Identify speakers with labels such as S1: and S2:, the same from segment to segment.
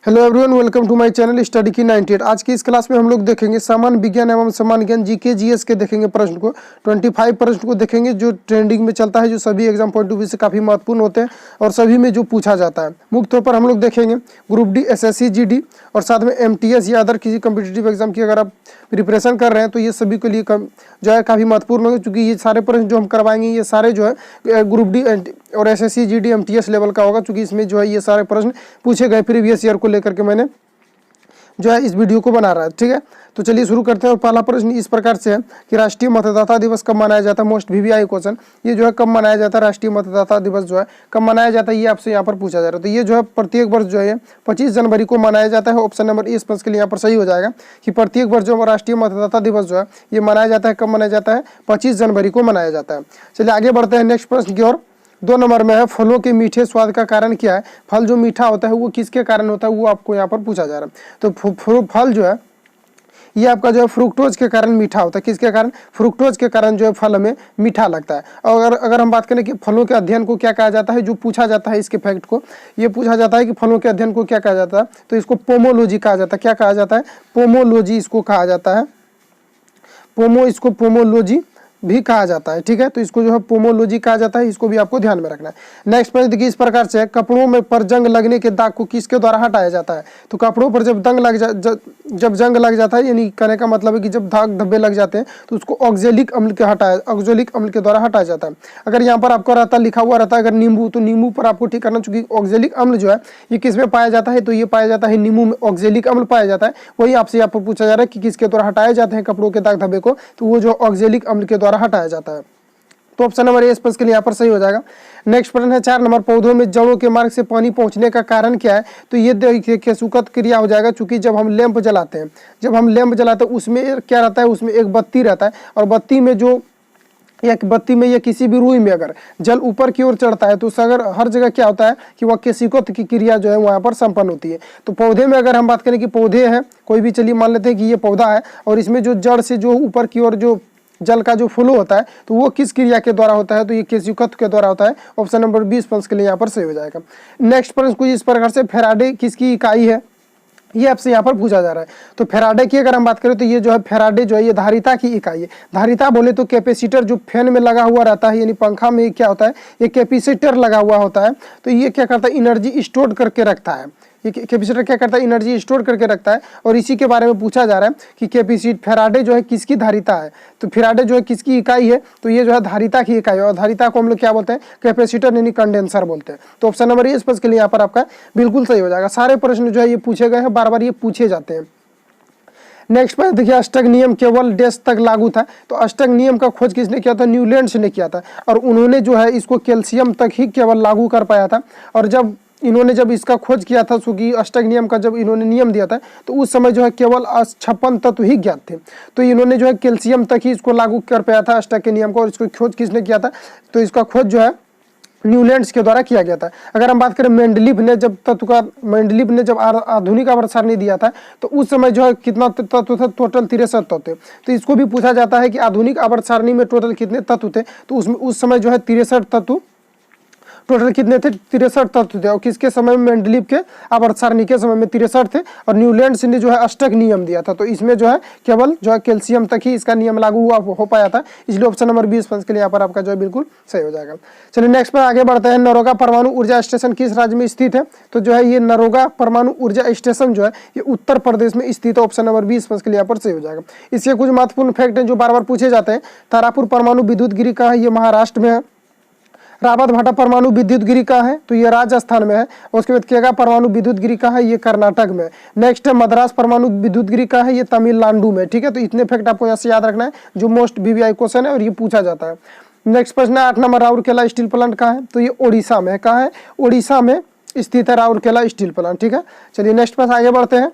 S1: Hello everyone, welcome to my channel study की 98। आज की इस क्लास में हम लोग देखेंगे सामान्य विज्ञान एवं सामान्य ज्ञान जीके जीएस के देखेंगे प्रश्न को 25 प्रश्न को देखेंगे जो ट्रेंडिंग में चलता है, जो सभी एग्जाम पॉइंट ऑफ व्यू से काफ़ी महत्वपूर्ण होते हैं और सभी में जो पूछा जाता है। मुख्य तौर पर हम लोग देखेंगे ग्रुप डी, एसएससी, जीडी और साथ में एमटीएस या अदर किसी कम्पिटिटिव एग्जाम की अगर आप प्रिपरेशन कर रहे हैं तो ये सभी के लिए जो है काफ़ी महत्वपूर्ण होगा, क्योंकि ये सारे प्रश्न जो हम करवाएंगे ये सारे जो है ग्रुप डी और एसएससी, जीडी, एमटीएस लेवल का होगा, क्योंकि इसमें जो है ये सारे प्रश्न पूछे गए प्रीवियस ईयर को लेकर के मैंने जो है इस वीडियो को बना रहा है। ठीक है, तो चलिए शुरू करते हैं। और पहला प्रश्न इस प्रकार से है कि राष्ट्रीय मतदाता दिवस कब मनाया जाता है। मोस्ट वीवीआई क्वेश्चन ये जो है कब मनाया जाता है, राष्ट्रीय मतदाता दिवस जो है कब मनाया जाता है, ये आपसे यहाँ पर पूछा जा रहा है। तो ये जो है प्रत्येक वर्ष जो है 25 जनवरी को मनाया जाता है। ऑप्शन नंबर ए इस प्रश्न के लिए यहाँ पर सही हो जाएगा कि प्रत्येक वर्ष जो राष्ट्रीय मतदाता दिवस जो है ये मनाया जाता है। कब मनाया जाता है? 25 जनवरी को मनाया जाता है। चलिए आगे बढ़ते हैं नेक्स्ट प्रश्न की ओर। 2 नंबर में है फलों के मीठे स्वाद का कारण क्या है। फल जो मीठा होता है वो किसके कारण होता है, वो आपको यहाँ पर पूछा जा रहा है। तो फल जो है ये आपका जो है फ्रुक्टोज के कारण मीठा होता है। किसके कारण? फ्रुक्टोज के कारण जो है फल में मीठा लगता है। और अगर हम बात करें कि फलों के अध्ययन को क्या कहा जाता है, जो पूछा जाता है इसके फैक्ट को, ये पूछा जाता है कि फलों के अध्ययन को क्या कहा जाता है, तो इसको पोमोलॉजी कहा जाता है। क्या कहा जाता है? पोमोलॉजी इसको कहा जाता है। इसको पोमोलॉजी भी कहा जाता है। ठीक है, तो इसको जो है पोमोलॉजी कहा जाता है, इसको भी आपको ध्यान में रखना है। नेक्स्ट प्रश्न देखिए इस प्रकार से, कपड़ों में पर जंग लगने के दाग को किसके द्वारा हटाया जाता है। तो कपड़ों पर जब जंग लग जाता है, यानी कहने का मतलब है कि जब दाग धब्बे लग जाते हैं तो उसको ऑक्जेलिक अम्ल के द्वारा हटाया जाता है। अगर यहाँ पर आपको रहता लिखा हुआ रहता है अगर नींबू, तो नींबू पर आपको ठीक करना, चूंकि ऑक्जेलिक अम्ल जो है ये किस में पाया जाता है, तो ये पाया जाता है नींबू में ऑक्जेलिक अम्ल पाया जाता है। वही आपसे यहाँ पर पूछा जा रहा है कि किसके द्वारा हटाए जाते हैं कपड़ों के दाग धब्बे को, तो वो जो ऑक्जेलिक अम्ल के द्वारा हटाया जाता है। तो ऑप्शन नंबर ए इस प्रश्न के लिए यहाँ पर सही हो जाएगा। नेक्स्ट प्रश्न है 4 नंबर, पौधों में जड़ों के मार्ग से पानी पहुंचने का कारण क्या है। तो ये देखिए केशुकत क्रिया हो जाएगा, क्योंकि जब हम लैंप जलाते हैं उसमें क्या रहता है, उसमें एक बत्ती रहता है और बत्ती में या किसी भी रुई में अगर जल ऊपर की ओर चढ़ता है तो अगर हर जगह क्या होता है कि वह केशिकत की क्रिया जो है वहाँ पर संपन्न होती है। तो पौधे में अगर हम बात करें कि पौधे हैं कोई भी, चलिए मान लेते हैं कि ये पौधा है और इसमें जो जड़ से जो ऊपर की ओर जो जल का जो फ्लो होता है तो वो किस क्रिया के द्वारा होता है, तो ये केशिकत के द्वारा होता है। ऑप्शन नंबर 20 प्रश्न के लिए यहाँ पर सही हो जाएगा। नेक्स्ट प्रश्न कुछ इस प्रकार से, फैराडे किसकी इकाई है, ये आपसे यहाँ पर पूछा जा रहा है। तो फैराडे की अगर हम बात करें तो ये जो है फैराडे जो है ये धारिता की इकाई है। धारिता बोले तो कैपेसिटर जो फैन में लगा हुआ रहता है, यानी पंखा में क्या होता है, ये कैपेसिटर लगा हुआ होता है। तो ये क्या करता है, एनर्जी स्टोर करके रखता है। ये कैपेसिटर क्या करता है, एनर्जी स्टोर करके रखता है। और इसी के बारे में पूछा जा रहा है कि कैपेसिटर फैराडे जो है किसकी धारिता है। तो फैराडे जो है किसकी इकाई है, तो ये जो है धारिता की इकाई है। और धारिता को हम लोग क्या बोलते हैं, कैपेसिटर यानी कंडेंसर बोलते हैं। तो ऑप्शन नंबर ए इस प्रश्न के लिए यहाँ पर आपका बिल्कुल सही हो जाएगा। सारे प्रश्न जो है ये पूछे गए हैं, बार बार ये पूछे जाते हैं। नेक्स्ट पर देखिए, अष्टक नियम केवल डैश तक लागू था। तो अष्टक नियम का खोज किसने किया था, न्यूलैंड्स ने किया था। और उन्होंने जो है इसको कैल्शियम तक ही केवल लागू कर पाया था। और जब इसका खोज किया था, क्योंकि अष्टक नियम का जब इन्होंने नियम दिया था तो उस समय जो है केवल 56 तत्व ही ज्ञात थे। तो इन्होंने जो है कैल्शियम तक ही इसको लागू कर पाया था अष्टक के नियम को। और इसको खोज किसने किया था, तो इसका खोज जो है न्यूलैंड्स के द्वारा किया गया था। अगर हम बात करें मेंडलीव ने जब आधुनिक आवर्त सारणी दिया था तो उस समय जो है कितना तत्व था, टोटल 63 तत्व थे। तो इसको भी पूछा जाता है कि आधुनिक आवर्त सारणी में टोटल कितने तत्व थे, तो उसमें उस समय जो है 63 तत्व टोटल कितने थे, 63 तत्व थे। और किसके समय में, मेंडलीव के आवर्त सारणी के समय में 63 थे। और न्यूलैंड्स ने जो है अष्टक नियम दिया था, तो इसमें जो है केवल जो है कैल्शियम तक ही इसका नियम लागू हो पाया था। इसलिए ऑप्शन नंबर 20 प्रश्न के लिए यहाँ पर आपका जो है बिल्कुल सही हो जाएगा। चलिए नेक्स्ट पर आगे बढ़ते हैं। नरोगा परमाणु ऊर्जा स्टेशन किस राज्य में स्थित है। तो जो है ये नरोगा परमाणु ऊर्जा स्टेशन जो है ये उत्तर प्रदेश में स्थित है। ऑप्शन नंबर 20 प्रश्न के लिए यहाँ पर सही हो जाएगा। इसके कुछ महत्वपूर्ण फैक्ट हैं जो बार बार पूछे जाते हैं। तारापुर परमाणु विद्युत गिरी कहाँ है, ये महाराष्ट्र में है। रावत भाटा परमाणु विद्युत गिरी कहाँ है, तो ये राजस्थान में है। उसके बाद केगा परमाणु विद्युत गिरी कहाँ है, ये कर्नाटक में। नेक्स्ट है मद्रास परमाणु विद्युत गिरी कहाँ है, ये तमिलनाडु में। ठीक है, तो इतने फैक्ट आपको यहाँ से याद रखना है जो मोस्ट वीवीआई क्वेश्चन है और ये पूछा जाता है। नेक्स्ट प्रश्न है 8 नंबर, राउरकेला स्टील प्लांट कहाँ है, तो ये ओडिशा में है। कहाँ है, ओडिशा में स्थित है राउरकेला स्टील प्लांट। ठीक है, चलिए नेक्स्ट प्रश्न आगे बढ़ते हैं।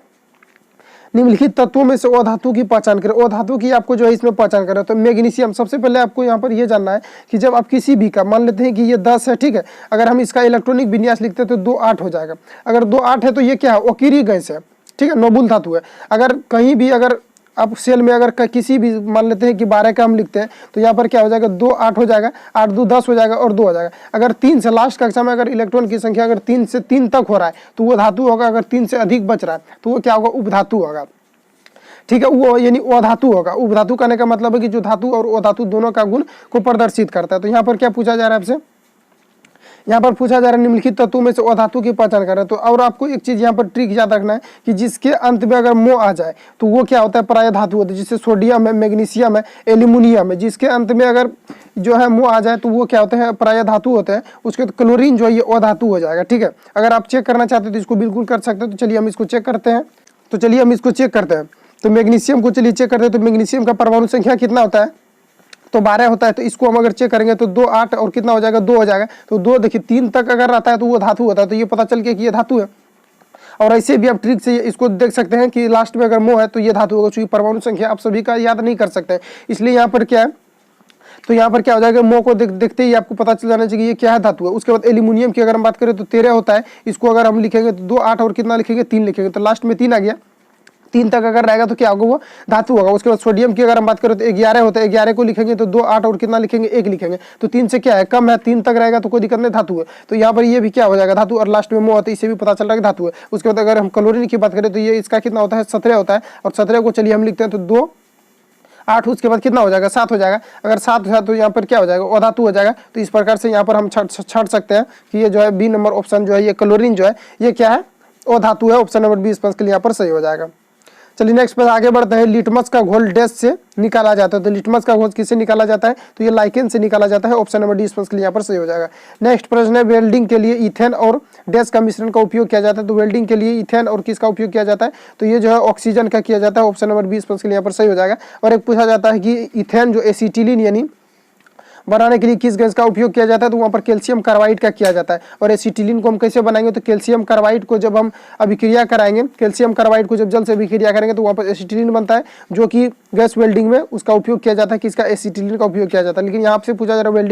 S1: निम्नलिखित तत्वों में से अधातु की पहचान करें। अधातु की आपको जो है इसमें पहचान करें, तो मैग्नीशियम। सबसे पहले आपको यहाँ पर ये जानना है कि जब आप किसी भी का, मान लेते हैं कि ये 10 है, ठीक है, अगर हम इसका इलेक्ट्रॉनिक विन्यास लिखते हैं तो 2 8 हो जाएगा। अगर 2 8 है तो ये क्या है, ओकीरी गैस है। ठीक है, नोबुल धातु है। अगर कहीं भी अगर अब सेल में अगर किसी भी मान लेते हैं कि 12 का हम लिखते हैं तो यहाँ पर क्या हो जाएगा 2 8 हो जाएगा, 8 2 10 हो जाएगा और 2 हो जाएगा। अगर 3 से लास्ट कक्षा में अगर इलेक्ट्रॉन की संख्या अगर 3 से 3 तक हो रहा है तो वो धातु होगा, अगर 3 से अधिक बच रहा है तो वो क्या होगा, उपधातु होगा। ठीक है, वो यानी अधातु होगा। उपधातु कहने का मतलब है कि जो धातु और अधातु दोनों का गुण को प्रदर्शित करता है। तो यहाँ पर क्या पूछा जा रहा है आपसे, यहाँ पर पूछा जा रहा है निम्नलिखित तत्वों में से अधातु की पहचान करें। तो और आपको एक चीज यहाँ पर ट्रिक याद रखना है कि जिसके अंत में अगर मो आ जाए तो वो क्या होता है, प्राय धातु होता है। जिससे सोडियम है, मैग्नीशियम है, एल्यूमिनियम है, जिसके अंत में अगर जो है मो आ जाए तो वो क्या होते हैं, प्राय धातु होते हैं। उसके तो क्लोरीन जो है ये अधातु हो जाएगा। ठीक है, अगर आप चेक करना चाहते हो तो इसको बिल्कुल कर सकते हो। तो चलिए हम इसको चेक करते हैं। तो मैग्नीशियम को चलिए चेक करते हैं। तो मैग्नीशियम का परमाणु संख्या कितना होता है, तो 12 होता है। तो इसको हम अगर चेक करेंगे तो 2 8 और कितना हो जाएगा, 2 हो जाएगा। तो 2 देखिए 3 तक अगर आता है तो वो धातु होता है। तो ये पता चल गया कि ये धातु है। और ऐसे भी आप ट्रिक से इसको देख सकते हैं कि लास्ट में अगर मो है तो ये धातु होगा। चूंकि परमाणु संख्या आप सभी का याद नहीं कर सकते हैं, इसलिए यहाँ पर क्या है, तो यहाँ पर क्या हो जाएगा, मो को देखते ही आपको पता चल जाना चाहिए ये क्या है, धातु है। उसके बाद एल्यूमिनियम की अगर हम बात करें तो 13 होता है। इसको अगर हम लिखेंगे तो 2 8 और कितना लिखेंगे, 3 लिखेंगे। तो लास्ट में 3 आ गया। 3 तक अगर रहेगा तो क्या होगा, वो धातु होगा। उसके बाद सोडियम की अगर हम बात करें तो 11 होता है। 11 को लिखेंगे तो 2 8 और कितना लिखेंगे, 1 लिखेंगे। तो 3 से क्या है, कम है, 3 तक रहेगा तो कोई दिक्कत नहीं, धातु है। तो यहाँ पर ये भी क्या हो जाएगा, धातु। और लास्ट में मो होता है, इससे भी पता चल रहा है कि धातु है। उसके बाद अगर हम क्लोरीन की बात करें तो ये इसका कितना होता है, 17 होता है। और 17 को चलिए हम लिखते हैं तो 2 8, उसके बाद कितना हो जाएगा, 7 हो जाएगा। अगर 7 है तो यहाँ पर क्या हो जाएगा, अधातु हो जाएगा। तो इस प्रकार से यहाँ पर हम छाट सकते हैं कि ये जो है बी नंबर ऑप्शन जो है, ये क्लोरीन जो है ये क्या है, अधातु है। ऑप्शन नंबर 20 के लिए यहाँ पर सही हो जाएगा। चलिए नेक्स्ट पर आगे बढ़ते हैं। लिटमस का घोल डैश से निकाला जाता है। तो लिटमस का घोल किससे निकाला जाता है, तो ये लाइकेन से निकाला जाता है। ऑप्शन नंबर 20 के लिए यहाँ पर सही हो जाएगा। नेक्स्ट प्रश्न है, वेल्डिंग के लिए इथेन और डैश का मिश्रण का उपयोग किया जाता है। तो वेल्डिंग के लिए इथेन और किसका उपयोग किया जाता है, तो ये जो है ऑक्सीजन का किया जाता है। ऑप्शन नंबर 20 के लिए यहाँ पर सही हो जाएगा। और एक पूछा जाता है कि इथेन जो एसिटिलीन यानी बनाने के लिए किस गैस का उपयोग किया जाता है, तो वहाँ पर कैल्शियम कार्बाइड का किया जाता है। और एसिटिलीन को हम कैसे बनाएंगे, तो कैल्शियम कार्बाइड को जब हम अभिक्रिया कराएंगे, कैल्शियम कार्बाइड को जब जल से अभिक्रिया करेंगे तो वहाँ पर एसिटिलीन बनता है, जो कि गैस वेल्डिंग में उसका उपयोग किया जाता है। किसका, एसिटिलीन का उपयोग किया जाता है। लेकिन यहाँ से पूछा जा रहा है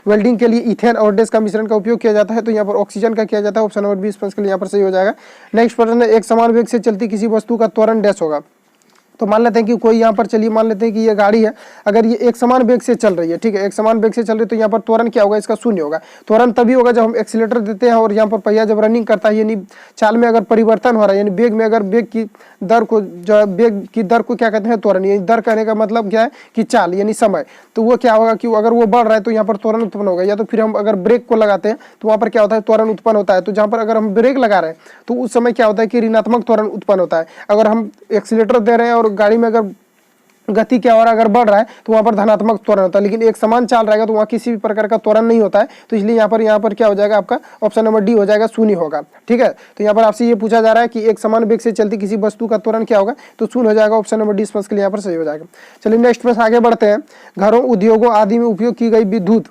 S1: वेल्डिंग के लिए इथेन और डैश का मिश्रण का उपयोग किया जाता है। तो यहाँ पर ऑक्सीजन का किया जाता है। ऑप्शन नंबर 20 के लिए यहाँ पर सही हो जाएगा। नेक्स्ट प्रश्न है, एक समान वेग से चलती किसी वस्तु का त्वरण डैश होगा। तो मान लेते हैं कि कोई यहाँ पर, चलिए मान लेते हैं कि ये गाड़ी है, अगर ये एक समान वेग से चल रही है, ठीक है, एक समान वेग से चल रही है, तो यहाँ पर त्वरण क्या होगा, इसका 0 होगा। त्वरण तभी होगा जब हम एक्सीलेटर देते हैं और यहाँ पर पहिया जब रनिंग करता है, यानी चाल में अगर परिवर्तन हो रहा है, यानी वेग में अगर वेग की दर को, जो वेग की दर को क्या कहते हैं, त्वरण। यानी दर कहने का मतलब क्या है कि चाल यानी समय। तो वो क्या होगा कि अगर वो बढ़ रहा है तो यहाँ पर त्वरण उत्पन्न होगा। या तो फिर हम अगर ब्रेक को लगाते हैं तो वहाँ पर क्या होता है, त्वरण उत्पन्न होता है। तो जहाँ पर अगर हम ब्रेक लगा रहे हैं तो उस समय क्या होता है कि ऋणात्मक त्वरण उत्पन्न होता है। अगर हम एक्सीलेटर दे रहे हैं और गाड़ी में अगर गति क्या हो रहा है, अगर बढ़ रहा है तो वहाँ पर धनात्मक त्वरण होता है। लेकिन एक समान चाल रहेगा तो वहाँ किसी भी प्रकार का त्वरण नहीं होता है। तो इसलिए यहाँ पर क्या हो जाएगा, आपका ऑप्शन नंबर डी हो जाएगा, 0 होगा। ठीक है, तो यहाँ पर आपसे ये पूछा जा रहा है कि एक समान वेग से चलती किसी वस्तु का त्वरण क्या होगा, तो 0 हो जाएगा। ऑप्शन नंबर 20 के लिए यहाँ पर सही हो जाएगा। चलिए नेक्स्ट प्रश्न आगे बढ़ते हैं। घरों, उद्योगों आदि में उपयोग की गई विद्युत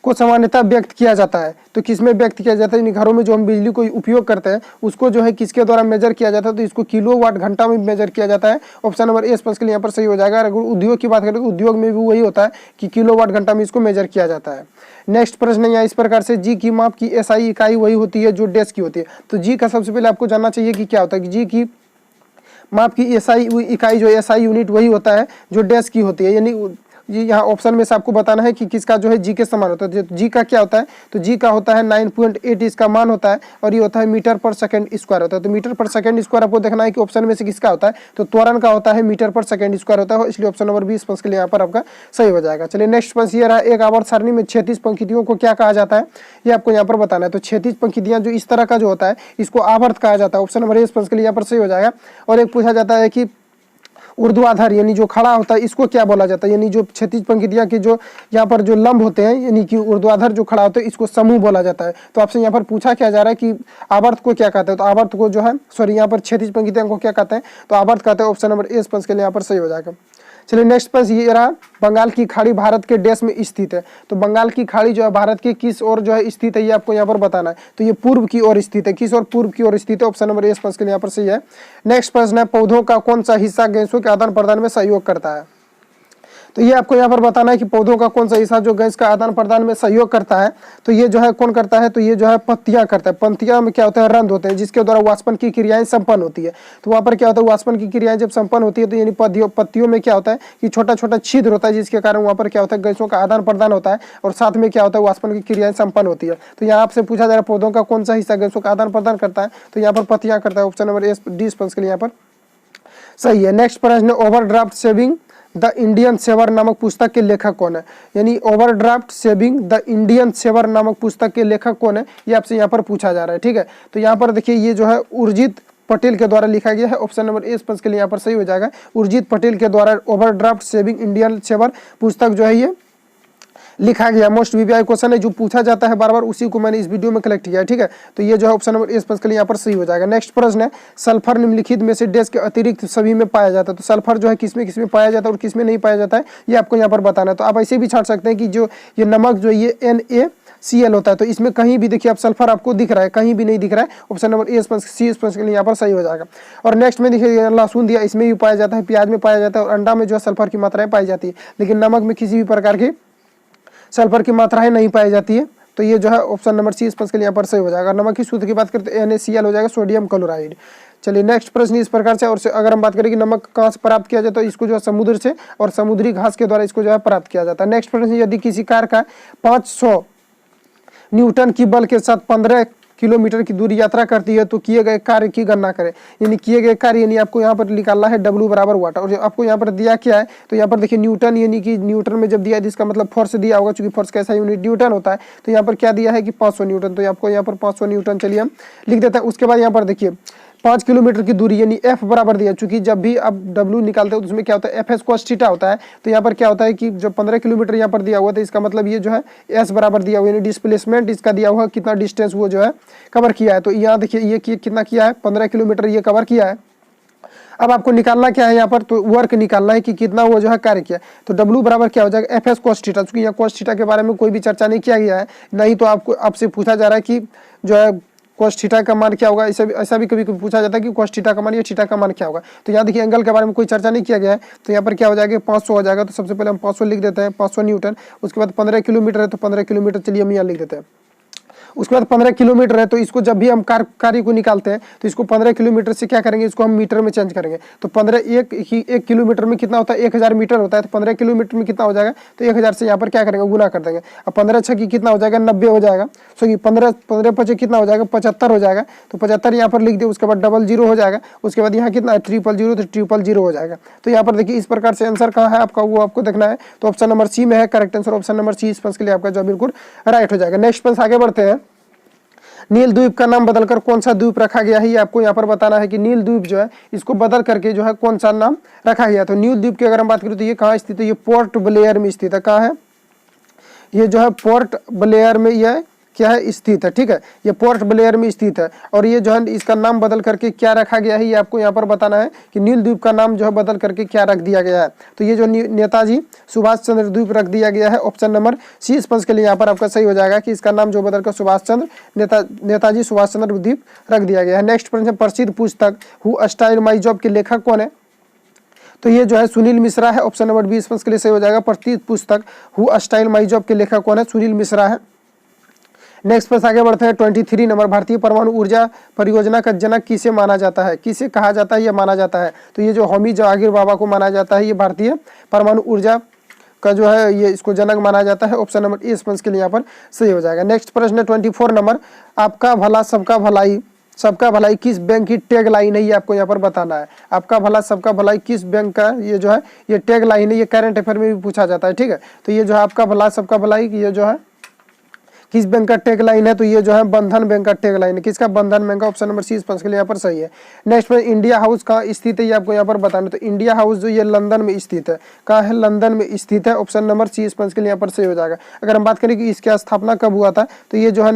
S1: को सामान्यतः व्यक्त किया जाता है। तो किसमें व्यक्त किया जाता है, घरों में जो हम बिजली को उपयोग करते हैं उसको जो है किसके द्वारा मेजर किया जाता है, तो इसको किलोवाट घंटा में मेजर किया जाता है। ऑप्शन नंबर ए के लिए यहाँ पर सही हो जाएगा। अगर उद्योग की बात करें तो उद्योग में भी वही होता है कि किलोवाट घंटा में इसको मेजर किया जाता है। नेक्स्ट प्रश्न है यहाँ इस प्रकार से, जी की माप की एसआई इकाई वही होती है जो डैश की होती है। तो जी का सबसे पहले आपको जानना चाहिए कि क्या होता है, कि जी की माप की एसआई इकाई जो एसआई यूनिट वही होता है जो डैश की होती है। यानी जी यहाँ ऑप्शन में से आपको बताना है कि किसका जो है जी के समान होता है। जी का क्या होता है, तो जी का होता है 9.8 इसका मान होता है। और ये होता है मीटर पर सेकंड स्क्वायर होता है। तो मीटर पर सेकंड स्क्वायर आपको देखना है कि ऑप्शन में से किसका होता है, तो त्वरण का होता है मीटर पर सेकंड स्क्वायर होता है। इसलिए ऑप्शन नंबर 20 के लिए यहाँ पर आपका सही हो जाएगा। चलिए नेक्स्ट प्रश्न ये रहा, एक आवर्त सारणी में 36 पंक्तियों को क्या कहा जाता है, ये आपको यहाँ पर बताना है। तो 36 पंक्तियाँ जो इस तरह का जो होता है इसको आवर्त कहा जाता है। ऑप्शन नंबर 20 के लिए यहाँ पर सही हो जाएगा। और एक पूछा जाता है कि ऊर्ध्वाधर यानी जो खड़ा होता है इसको क्या बोला जाता है, यानी जो 36 पंक्तियां के जो यहाँ पर जो लंब होते हैं यानी कि ऊर्ध्वाधर जो खड़ा होता है इसको समूह बोला जाता है। तो आपसे यहाँ पर पूछा क्या जा रहा है कि आवर्त को क्या कहते हैं, तो आवर्त को जो है यहाँ पर 36 पंक्तियां को क्या कहते हैं, तो आवर्त कहते हैं। ऑप्शन नंबर ए के लिए यहाँ पर सही हो जाएगा। चलिए नेक्स्ट प्रश्न ये रहा, बंगाल की खाड़ी भारत के देश में स्थित है। तो बंगाल की खाड़ी जो है भारत के किस ओर जो है स्थित है, ये आपको यहाँ पर बताना है। तो ये पूर्व की ओर स्थित है। किस ओर, पूर्व की ओर स्थित है। ऑप्शन नंबर ए के लिए यहाँ पर सही है। नेक्स्ट प्रश्न है, पौधों का कौन सा हिस्सा गैसों के आदान प्रदान में सहयोग करता है। तो ये आपको यहाँ पर बताना है कि पौधों का कौन सा हिस्सा जो गैस का आदान प्रदान में सहयोग करता है, तो ये जो है कौन करता है, तो ये जो है पत्तियां करता है। पत्तियां में क्या होता है, रंध्र होते हैं जिसके द्वारा वाष्पन की क्रियाएं संपन्न होती है। तो वहाँ पर क्या होता है, वाष्पन की क्रियाएं जब संपन्न होती है तो यानी पत्तियों में क्या होता है कि छोटा छोटा छिद्र होता है, जिसके कारण वहाँ पर क्या होता है, गैसों का आदान प्रदान होता है और साथ में क्या होता है, वाष्पन की क्रियाएं संपन्न होती है। तो यहाँ आपसे पूछा जा रहा है पौधों का कौन सा हिस्सा गैसों का आदान प्रदान करता है, तो यहाँ पर पत्तियां करता है। Option number A D sponge के लिए यहाँ पर सही है। नेक्स्ट प्रश्न, overdraft saving the Indian saver नामक पुस्तक के लेखक कौन है। यानी overdraft saving the Indian saver नामक पुस्तक के लेखक कौन है, ये आपसे यहाँ पर पूछा जा रहा है। ठीक है, तो यहाँ पर देखिए ये जो है उर्जित पटेल के द्वारा लिखा गया है। ऑप्शन नंबर ए स्पंज के लिए यहाँ पर सही हो जाएगा। उर्जित पटेल के द्वारा ओवरड्राफ्ट सेविंग इंडियन सेवर पुस्तक जो है ये लिखा गया। मोस्ट वीवीआई क्वेश्चन है जो पूछा जाता है बार बार, उसी को मैंने इस वीडियो में कलेक्ट किया है। ठीक है, तो ये जो है ऑप्शन नंबर ए स्पंज के लिए यहाँ पर सही हो जाएगा। नेक्स्ट प्रश्न है, सल्फर निम्नलिखित में से डैश के अतिरिक्त सभी में पाया जाता है। तो सल्फर जो है किसमें किसमें पाया जाता है और किसमें नहीं पाया जाता है, ये आपको यहाँ पर बताना है। तो आप ऐसे भी छाट सकते हैं कि जो ये नमक जो ये NaCl होता है, तो इसमें कहीं भी देखिए आप सल्फर आपको दिख रहा है, कहीं भी नहीं दिख रहा है। Option number A sponge C sponge के लिए यहाँ पर सही हो जाएगा। और नेक्स्ट में देखिए लहसुन दिया, इसमें भी पाया जाता है, प्याज में पाया जाता है और अंडा में जो है सल्फर की मात्राएं पाई जाती है, लेकिन नमक में किसी भी प्रकार की सल्फर की मात्राएं नहीं पाई जाती है। तो ये जो है ऑप्शन नंबर सी स्पंज के लिए यहाँ पर सही हो जाएगा। नमक की शुद्ध की बात करें तो NaCl हो जाएगा, सोडियम क्लोराइड। चलिए नेक्स्ट प्रश्न इस प्रकार से, और अगर हम बात करें कि नमक कहाँ से प्राप्त किया जाता है, तो इसको जो है समुद्र से और समुद्री घास के द्वारा इसको जो है प्राप्त किया जाता है। नेक्स्ट प्रश्न, यदि किसी कार का 500 न्यूटन की बल के साथ 15 किलोमीटर की दूरी यात्रा करती है तो किए गए कार्य की गणना करें। यानी किए गए कार्य यानी आपको यहाँ पर निकालना है W बराबर वाट। और आपको यहाँ पर दिया क्या है, तो यहाँ पर देखिए न्यूटन, यानी कि न्यूटन में जब दिया है जिसका मतलब फोर्स दिया होगा, चूंकि फोर्स कैसा यूनिट न्यूटन होता है। तो यहाँ पर क्या दिया है कि 500 न्यूटन, तो आपको यहाँ पर 500 न्यूटन चलिए हम लिख देते हैं। उसके बाद यहाँ पर देखिए 5 किलोमीटर की दूरी यानी F बराबर दिया, चूंकि जब भी आप W निकालते हो तो उसमें क्या होता है, FS cos थीटा होता है। तो यहाँ पर क्या होता है कि जब 15 किलोमीटर यहाँ पर दिया हुआ था, इसका मतलब ये जो है S बराबर दिया हुआ, यानी डिस्प्लेसमेंट इसका दिया हुआ कितना डिस्टेंस वो जो है कवर किया है। तो यहाँ देखिए ये कितना किया है, 15 किलोमीटर ये कवर किया है। अब आपको निकालना क्या है यहाँ पर, तो वर्क निकालना है कि कितना वो जो है कार्य किया। तो W बराबर क्या हो जाएगा, FS cos थीटा। चूंकि यहाँ cos थीटा के बारे में कोई भी चर्चा नहीं किया गया है, नहीं तो आपको आपसे पूछा जा रहा है कि जो है cos थीटा का मान क्या होगा। ऐसा भी कभी कभी पूछा जाता है कि cos थीटा का मान या थीटा का मान क्या होगा। तो यहाँ देखिए एंगल के बारे में कोई चर्चा नहीं किया गया है, तो यहाँ पर क्या हो जाएगा 500 हो जाएगा। तो सबसे पहले हम 500 लिख देते हैं, 500 न्यूटन। उसके बाद 15 किलोमीटर है तो 15 किलोमीटर चलिए हम यहाँ लिख देते हैं। उसके बाद 15 किलोमीटर है, तो इसको जब भी हम कार्य को निकालते हैं तो इसको 15 किलोमीटर से क्या करेंगे, इसको हम मीटर में चेंज करेंगे। तो 1 किलोमीटर में कितना होता है, 1000 मीटर होता है। तो 15 किलोमीटर में कितना हो जाएगा, तो 1000 से यहाँ पर क्या करेंगे, गुना कर देंगे। अब 15 छः की कितना हो जाएगा, 90 हो जाएगा। सो 15 पचे कितना हो जाएगा, 75 हो जाएगा। तो 75 यहाँ पर लिख दिया। उसके बाद 00 हो जाएगा। उसके बाद यहाँ कितना है 000, तो 000 हो जाएगा। तो यहाँ पर देखिए इस प्रकार से आंसर कहाँ है आपका, वो आपको देखना है। तो ऑप्शन नंबर सी में है correct answer. Option number C sponge के लिए आपका जो बिल्कुल राइट हो जाएगा। नेक्स्ट स्पंज आगे बढ़ते हैं। नील द्वीप का नाम बदलकर कौन सा द्वीप रखा गया है, ये आपको यहाँ पर बताना है कि नील द्वीप जो है इसको बदल करके जो है कौन सा नाम रखा गया। तो नील द्वीप की अगर हम बात करें तो ये कहाँ स्थित है, ये पोर्ट ब्लेयर में स्थित है। कहाँ है, ये जो है पोर्ट ब्लेयर में यह क्या है, स्थित है। ठीक है, ये पोर्ट ब्लेयर में स्थित है। और ये जो है इसका नाम बदल करके क्या रखा गया है, ये आपको यहाँ पर बताना है कि नील द्वीप का नाम जो है बदल करके क्या रख दिया गया है। तो ये जो नेताजी सुभाष चंद्र द्वीप रख दिया गया है। ऑप्शन नंबर सी स्पंज के लिए यहाँ पर आपका सही हो जाएगा कि इसका नाम जो बदलकर सुभाष चंद्र नेताजी सुभाष चंद्र द्वीप रख दिया गया है। नेक्स्ट प्रश्न, प्रसिद्ध पुस्तक हु स्टाइल माई जॉब के लेखक कौन है। तो ये जो है सुनील मिश्रा है। ऑप्शन नंबर बी स्पंज के लिए सही हो जाएगा। प्रसिद्ध पुस्तक हु स्टाइल माई जॉब के लेखक कौन है, सुनील मिश्रा है। नेक्स्ट पर आगे बढ़ते हैं 23 नंबर, भारतीय परमाणु ऊर्जा परियोजना का जनक किसे माना जाता है, किसे कहा जाता है, यह माना जाता है। तो ये जो होमी जहांगीर बाबा को माना जाता है, ये भारतीय परमाणु ऊर्जा का जो है ये इसको जनक माना जाता है। ऑप्शन नंबर ए स्पंज के लिए यहाँ पर सही हो जाएगा। नेक्स्ट प्रश्न 24 नंबर, आपका भला सबका भलाई किस बैंक की टैग लाइन है, ये आपको यहाँ पर बताना है। आपका भला सबका भलाई किस बैंक का ये जो है ये टैग लाइन है, ये करंट अफेयर में भी पूछा जाता है। ठीक है, तो ये जो है आपका भला सबका भलाई ये जो है किस बैंक का टैग लाइन है, तो ये जो है बंधन बैंक का टैग लाइन है। किसका, बंधन बैंक का। ऑप्शन नंबर सी स्पंज के लिए यहाँ पर सही है। नेक्स्ट में इंडिया हाउस कहाँ स्थित है, ये आपको यहाँ पर बताना। तो इंडिया हाउस जो ये लंदन में स्थित है। कहाँ है, लंदन में स्थित है। ऑप्शन नंबर सी स्पंज के लिए यहाँ पर सही हो जाएगा। अगर हम बात करें कि इसकी स्थापना कब हुआ था, तो ये जो है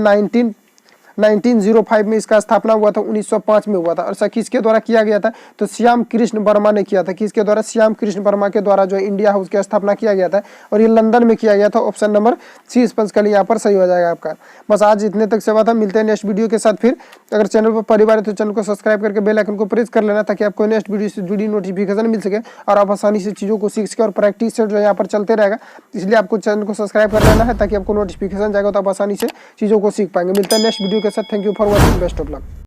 S1: 1905 में इसका स्थापना हुआ था, 1905 में हुआ था। और किसके द्वारा किया गया था? तो श्याम कृष्ण वर्मा ने किया था। किसके द्वारा? श्याम कृष्ण वर्मा के द्वारा जो इंडिया हाउस की स्थापना किया गया था, और ये लंदन में किया गया था। ऑप्शन नंबर सी स्पष्टली यहाँ पर सही हो जाएगा आपका। बस आज इतने तक सेवा था, मिलते हैं नेक्स्ट वीडियो के साथ। फिर अगर चैनल पर परिवार है तो चैनल को सब्सक्राइब करके बेल आइकन को प्रेस कर लेना, ताकि आपको नेक्स्ट वीडियो से जुड़ी नोटिफिकेशन मिल सके और आप आसानी से चीज़ों को सीख सके। और प्रैक्टिस सेट जो यहाँ पर चलते रहेगा, इसलिए आपको चैनल को सब्सक्राइब कर लेना है, ताकि आपको नोटिफिकेशन जाएगा तो आप आसानी से चीज़ों को सीख पाएंगे। मिलता है नेक्स्ट वीडियो के साथ। Thank you for watching, best of luck.